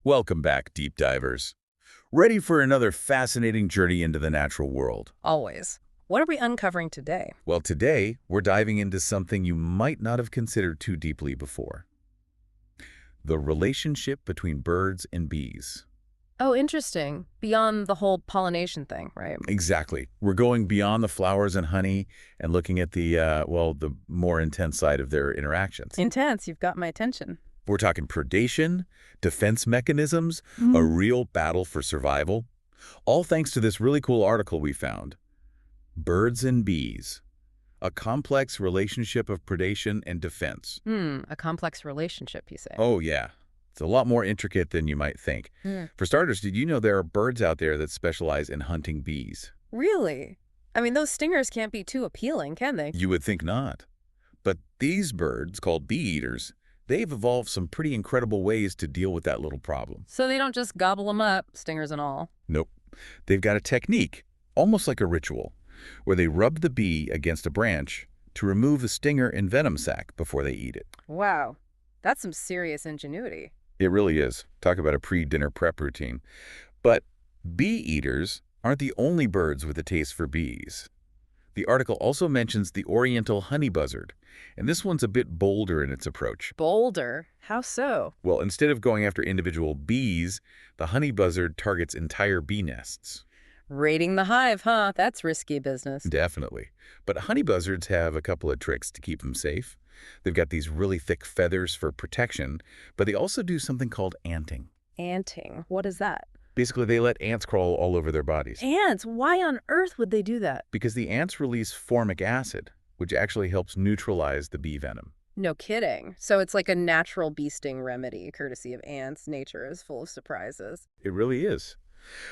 Welcome back, deep divers. Ready for another fascinating journey into the natural world? Always. What are we uncovering today? Well, today we're diving into something you might not have considered too deeply before. The relationship between birds and bees. Oh, interesting. Beyond the whole pollination thing, right? Exactly. We're going beyond the flowers and honey and looking at the more intense side of their interactions. Intense. You've got my attention. We're talking predation, defense mechanisms, a real battle for survival. All thanks to this really cool article we found. Birds and Bees, a complex relationship of predation and defense. A complex relationship, you say. Oh, yeah. It's a lot more intricate than you might think. For starters, did you know there are birds out there that specialize in hunting bees? Really? I mean, those stingers can't be too appealing, can they? You would think not. But these birds, called bee eaters, they've evolved some pretty incredible ways to deal with that little problem. So they don't just gobble them up, stingers and all. Nope. They've got a technique, almost like a ritual, where they rub the bee against a branch to remove the stinger and venom sac before they eat it. Wow. That's some serious ingenuity. It really is. Talk about a pre-dinner prep routine. But bee eaters aren't the only birds with a taste for bees. The article also mentions the oriental honey buzzard, and this one's a bit bolder in its approach. Bolder? How so? Well, instead of going after individual bees, the honey buzzard targets entire bee nests. Raiding the hive, huh? That's risky business. Definitely. But honey buzzards have a couple of tricks to keep them safe. They've got these really thick feathers for protection, but they also do something called anting. Anting. What is that? Basically, they let ants crawl all over their bodies. Ants? Why on earth would they do that? Because the ants release formic acid, which actually helps neutralize the bee venom. No kidding. So it's like a natural bee sting remedy, courtesy of ants. Nature is full of surprises. It really is.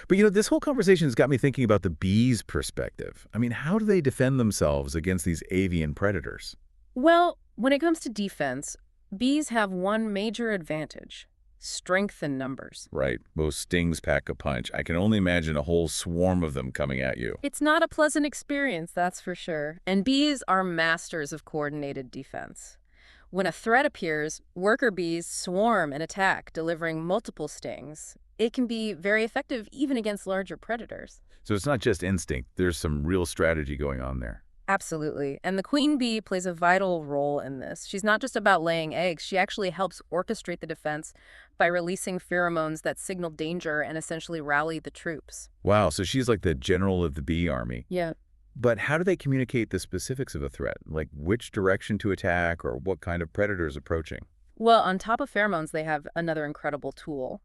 But this whole conversation has got me thinking about the bees' perspective. I mean, how do they defend themselves against these avian predators? Well, when it comes to defense, bees have one major advantage: strength in numbers. Right. Most stings pack a punch. I can only imagine a whole swarm of them coming at you. It's not a pleasant experience, that's for sure. And bees are masters of coordinated defense. When a threat appears, worker bees swarm and attack, delivering multiple stings. It can be very effective even against larger predators. So it's not just instinct. There's some real strategy going on there. Absolutely. And the queen bee plays a vital role in this. She's not just about laying eggs. She actually helps orchestrate the defense by releasing pheromones that signal danger and essentially rally the troops. Wow, so she's like the general of the bee army. Yeah. But how do they communicate the specifics of a threat? Like which direction to attack or what kind of predator is approaching? Well, on top of pheromones, they have another incredible tool: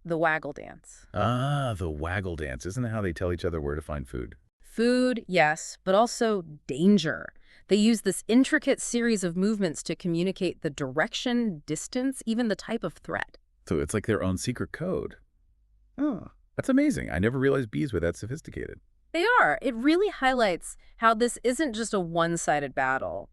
the waggle dance. Ah, the waggle dance. Isn't that how they tell each other where to find food? Food, yes, but also danger. They use this intricate series of movements to communicate the direction, distance, even the type of threat. So it's like their own secret code. Hmm. That's amazing. I never realized bees were that sophisticated. They are. It really highlights how this isn't just a one-sided battle.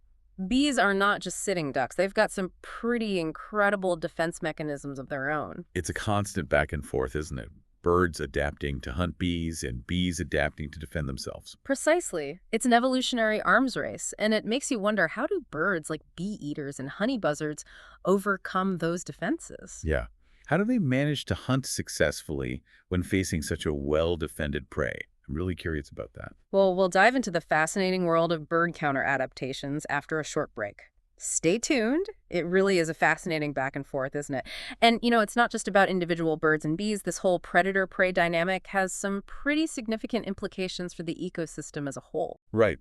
Bees are not just sitting ducks. They've got some pretty incredible defense mechanisms of their own. It's a constant back and forth, isn't it? Birds adapting to hunt bees and bees adapting to defend themselves. Precisely. It's an evolutionary arms race, and it makes you wonder, how do birds like bee eaters and honey buzzards overcome those defenses? Yeah. How do they manage to hunt successfully when facing such a well-defended prey? I'm really curious about that. Well, we'll dive into the fascinating world of bird counter adaptations after a short break. Stay tuned. It really is a fascinating back and forth, isn't it? And, it's not just about individual birds and bees. This whole predator-prey dynamic has some pretty significant implications for the ecosystem as a whole. Right.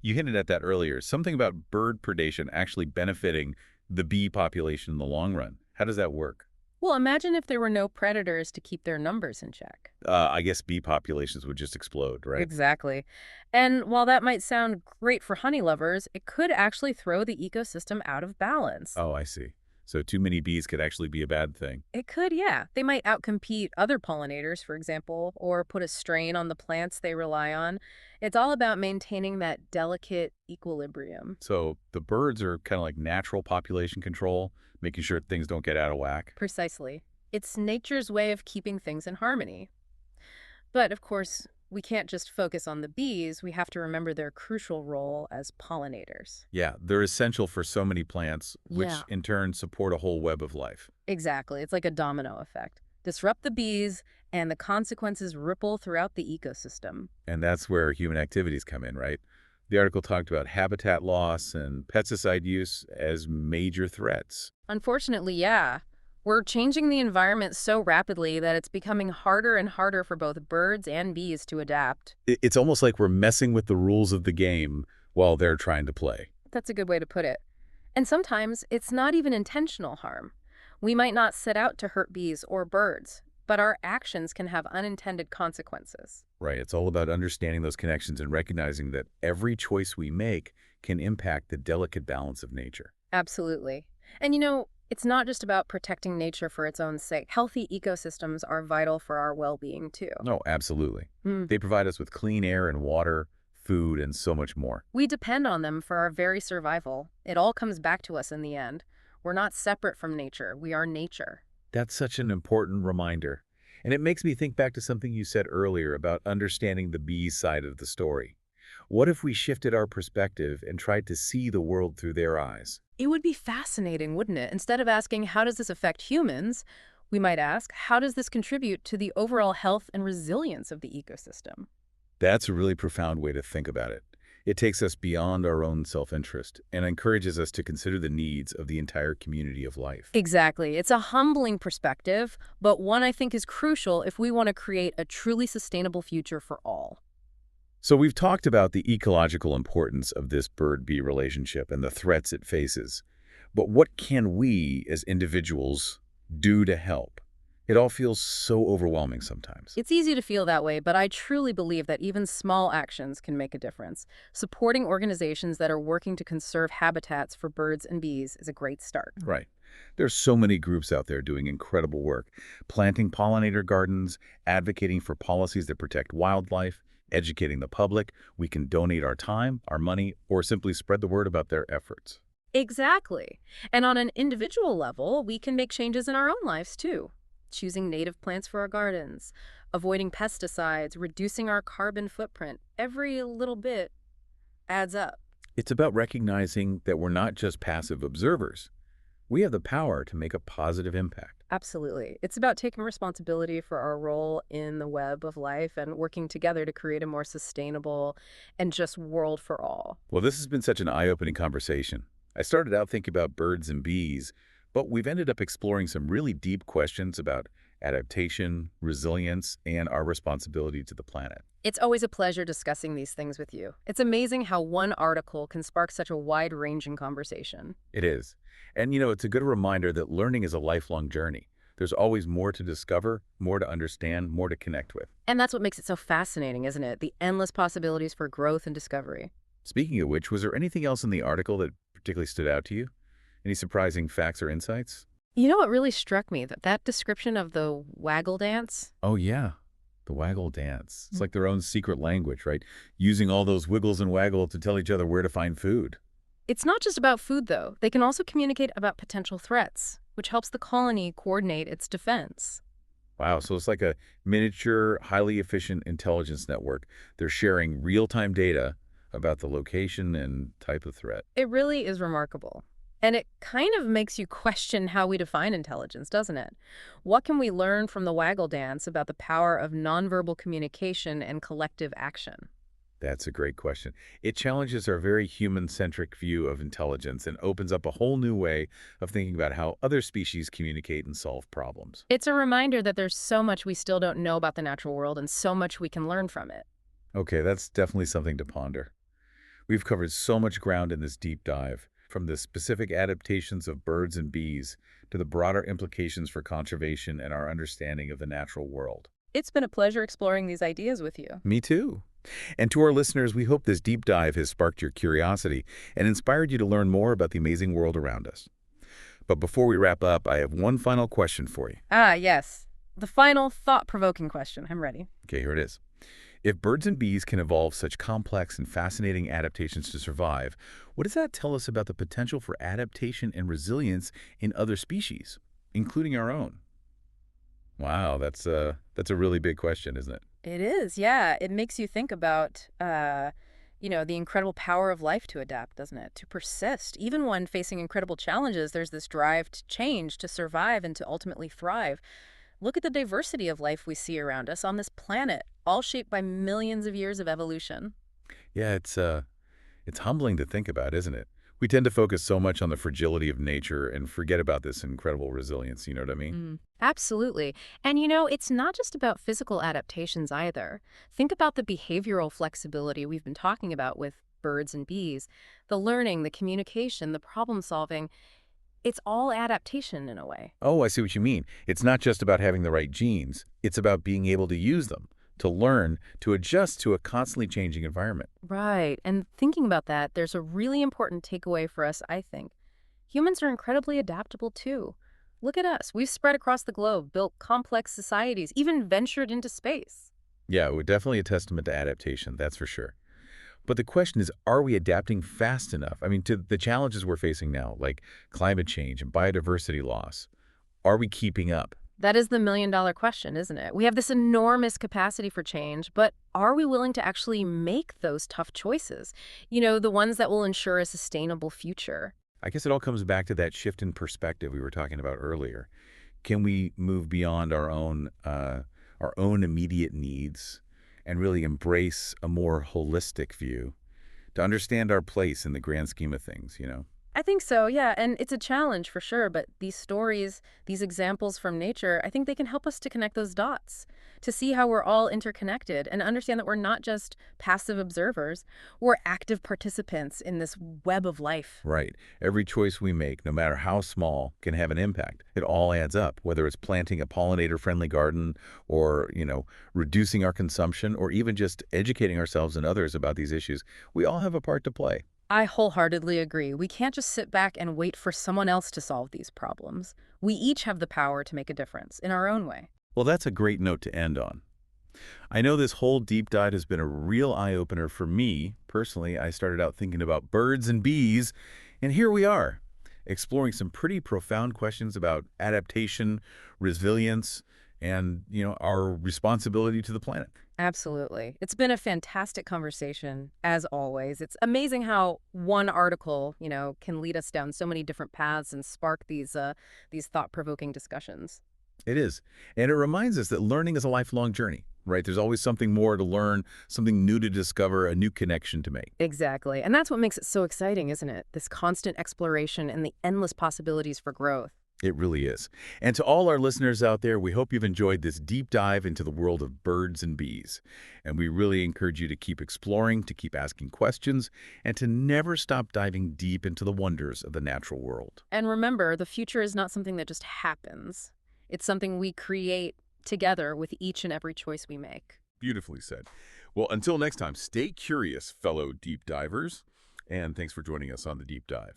You hinted at that earlier. Something about bird predation actually benefiting the bee population in the long run. How does that work? Well, imagine if there were no predators to keep their numbers in check. I guess bee populations would just explode, right? Exactly. And while that might sound great for honey lovers, it could actually throw the ecosystem out of balance. Oh, I see. So too many bees could actually be a bad thing. It could, yeah. They might outcompete other pollinators, for example, or put a strain on the plants they rely on. It's all about maintaining that delicate equilibrium. So the birds are kind of like natural population control, making sure things don't get out of whack. Precisely. It's nature's way of keeping things in harmony. But, of course, we can't just focus on the bees. We have to remember their crucial role as pollinators. Yeah, they're essential for so many plants, which Yeah. in turn support a whole web of life. Exactly. It's like a domino effect. Disrupt the bees, and the consequences ripple throughout the ecosystem. And that's where human activities come in, right? The article talked about habitat loss and pesticide use as major threats. Unfortunately, yeah. We're changing the environment so rapidly that it's becoming harder and harder for both birds and bees to adapt. It's almost like we're messing with the rules of the game while they're trying to play. That's a good way to put it. And sometimes it's not even intentional harm. We might not set out to hurt bees or birds, but our actions can have unintended consequences. Right. It's all about understanding those connections and recognizing that every choice we make can impact the delicate balance of nature. Absolutely. And it's not just about protecting nature for its own sake. Healthy ecosystems are vital for our well-being, too. No, absolutely. Mm. They provide us with clean air and water, food, and so much more. We depend on them for our very survival. It all comes back to us in the end. We're not separate from nature. We are nature. That's such an important reminder. And it makes me think back to something you said earlier about understanding the bees side of the story. What if we shifted our perspective and tried to see the world through their eyes? It would be fascinating, wouldn't it? Instead of asking, how does this affect humans, we might ask, how does this contribute to the overall health and resilience of the ecosystem? That's a really profound way to think about it. It takes us beyond our own self-interest and encourages us to consider the needs of the entire community of life. Exactly. It's a humbling perspective, but one I think is crucial if we want to create a truly sustainable future for all. So we've talked about the ecological importance of this bird-bee relationship and the threats it faces. But what can we, as individuals, do to help? It all feels so overwhelming sometimes. It's easy to feel that way, but I truly believe that even small actions can make a difference. Supporting organizations that are working to conserve habitats for birds and bees is a great start. Right. There's so many groups out there doing incredible work, planting pollinator gardens, advocating for policies that protect wildlife, educating the public. We can donate our time, our money, or simply spread the word about their efforts. Exactly. And on an individual level, we can make changes in our own lives too. Choosing native plants for our gardens, avoiding pesticides, reducing our carbon footprint. Every little bit adds up. It's about recognizing that we're not just passive observers. We have the power to make a positive impact. Absolutely. It's about taking responsibility for our role in the web of life and working together to create a more sustainable and just world for all. Well, this has been such an eye-opening conversation. I started out thinking about birds and bees, but we've ended up exploring some really deep questions about adaptation, resilience, and our responsibility to the planet. It's always a pleasure discussing these things with you. It's amazing how one article can spark such a wide-ranging conversation. It is. And, it's a good reminder that learning is a lifelong journey. There's always more to discover, more to understand, more to connect with. And that's what makes it so fascinating, isn't it? The endless possibilities for growth and discovery. Speaking of which, was there anything else in the article that particularly stood out to you? Any surprising facts or insights? You know what really struck me? That description of the waggle dance? Oh, yeah. The waggle dance. It's like their own secret language, right? Using all those wiggles and waggle to tell each other where to find food. It's not just about food, though. They can also communicate about potential threats, which helps the colony coordinate its defense. Wow, so it's like a miniature, highly efficient intelligence network. They're sharing real-time data about the location and type of threat. It really is remarkable. And it kind of makes you question how we define intelligence, doesn't it? What can we learn from the waggle dance about the power of nonverbal communication and collective action? That's a great question. It challenges our very human-centric view of intelligence and opens up a whole new way of thinking about how other species communicate and solve problems. It's a reminder that there's so much we still don't know about the natural world and so much we can learn from it. Okay, that's definitely something to ponder. We've covered so much ground in this deep dive, from the specific adaptations of birds and bees to the broader implications for conservation and our understanding of the natural world. It's been a pleasure exploring these ideas with you. Me too. And to our listeners, we hope this deep dive has sparked your curiosity and inspired you to learn more about the amazing world around us. But before we wrap up, I have one final question for you. Ah, yes. The final thought-provoking question. I'm ready. Okay, here it is. If birds and bees can evolve such complex and fascinating adaptations to survive, what does that tell us about the potential for adaptation and resilience in other species, including our own? Wow, that's a really big question, isn't it? It is, yeah. It makes you think about, The incredible power of life to adapt, doesn't it? To persist. Even when facing incredible challenges, there's this drive to change, to survive, and to ultimately thrive. Look at the diversity of life we see around us on this planet, all shaped by millions of years of evolution. Yeah, it's humbling to think about, isn't it? We tend to focus so much on the fragility of nature and forget about this incredible resilience, you know what I mean? Absolutely. And it's not just about physical adaptations either. Think about the behavioral flexibility we've been talking about with birds and bees. The learning, the communication, the problem solving, it's all adaptation in a way. Oh, I see what you mean. It's not just about having the right genes. It's about being able to use them, to learn, to adjust to a constantly changing environment. Right. And thinking about that, there's a really important takeaway for us, I think. Humans are incredibly adaptable too. Look at us. We've spread across the globe, built complex societies, even ventured into space. Yeah, we're definitely a testament to adaptation, that's for sure. But the question is, are we adapting fast enough? I mean, to the challenges we're facing now, like climate change and biodiversity loss, are we keeping up? That is the million-dollar question, isn't it? We have this enormous capacity for change, but are we willing to actually make those tough choices? The ones that will ensure a sustainable future. I guess it all comes back to that shift in perspective we were talking about earlier. Can we move beyond our own immediate needs and really embrace a more holistic view to understand our place in the grand scheme of things, you know? I think so, yeah, and it's a challenge for sure, but these stories, these examples from nature, I think they can help us to connect those dots, to see how we're all interconnected and understand that we're not just passive observers, we're active participants in this web of life. Right. Every choice we make, no matter how small, can have an impact. It all adds up, whether it's planting a pollinator-friendly garden or, reducing our consumption or even just educating ourselves and others about these issues. We all have a part to play. I wholeheartedly agree. We can't just sit back and wait for someone else to solve these problems. We each have the power to make a difference in our own way. Well, that's a great note to end on. I know this whole deep dive has been a real eye-opener for me. Personally, I started out thinking about birds and bees, and here we are, exploring some pretty profound questions about adaptation, resilience, and, our responsibility to the planet. Absolutely. It's been a fantastic conversation, as always. It's amazing how one article, can lead us down so many different paths and spark these thought-provoking discussions. It is. And it reminds us that learning is a lifelong journey, right? There's always something more to learn, something new to discover, a new connection to make. Exactly. And that's what makes it so exciting, isn't it? This constant exploration and the endless possibilities for growth. It really is. And to all our listeners out there, we hope you've enjoyed this deep dive into the world of birds and bees. And we really encourage you to keep exploring, to keep asking questions, and to never stop diving deep into the wonders of the natural world. And remember, the future is not something that just happens. It's something we create together with each and every choice we make. Beautifully said. Well, until next time, stay curious, fellow deep divers, and thanks for joining us on the deep dive.